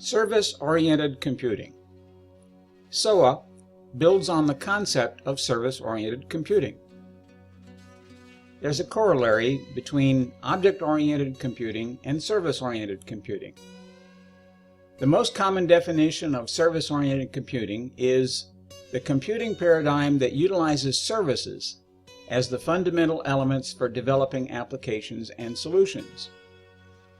Service-oriented computing. SOA builds on the concept of service-oriented computing. There's a corollary between object-oriented computing and service-oriented computing. The most common definition of service-oriented computing is the computing paradigm that utilizes services as the fundamental elements for developing applications and solutions.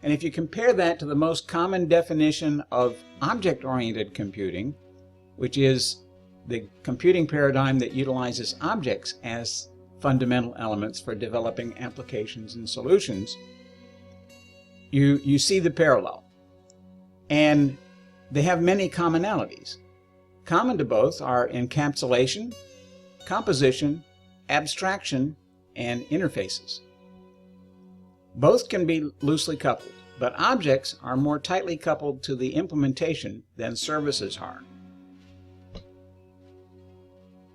And if you compare that to the most common definition of object-oriented computing, which is the computing paradigm that utilizes objects as fundamental elements for developing applications and solutions, you see the parallel. And they have many commonalities. Common to both are encapsulation, composition, abstraction, and interfaces. Both can be loosely coupled, but objects are more tightly coupled to the implementation than services are.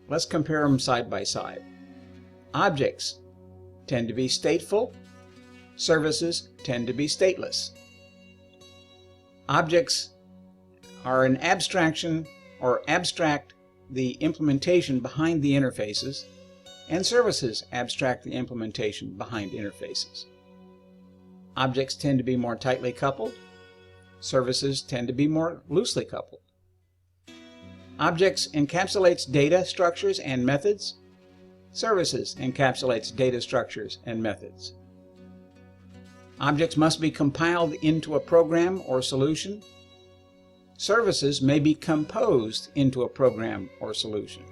Let's compare them side by side. Objects tend to be stateful, services tend to be stateless. Objects are an abstraction or abstract the implementation behind the interfaces, and services abstract the implementation behind interfaces. Objects tend to be more tightly coupled. Services tend to be more loosely coupled. Objects encapsulates data structures and methods. Services encapsulates data structures and methods. Objects must be compiled into a program or solution. Services may be composed into a program or solution.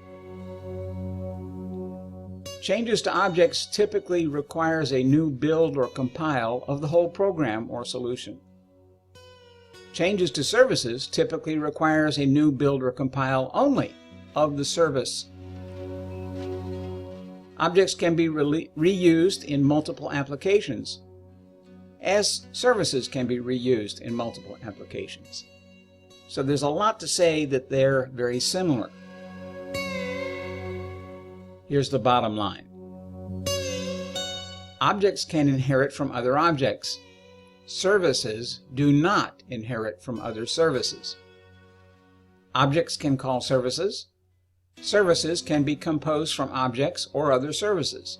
Changes to objects typically requires a new build or compile of the whole program or solution. Changes to services typically requires a new build or compile only of the service. Objects can be reused in multiple applications, as services can be reused in multiple applications. So there's a lot to say that they're very similar. Here's the bottom line. Objects can inherit from other objects. Services do not inherit from other services. Objects can call services. Services can be composed from objects or other services.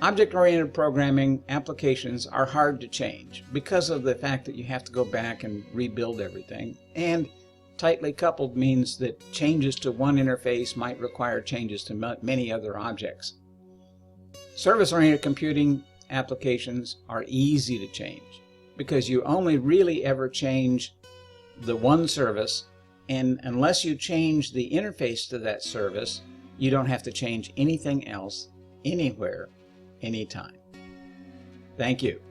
Object-oriented programming applications are hard to change because of the fact that you have to go back and rebuild everything, and tightly coupled means that changes to one interface might require changes to many other objects. Service-oriented computing applications are easy to change because you only really ever change the one service, and unless you change the interface to that service, you don't have to change anything else, anywhere, anytime. Thank you.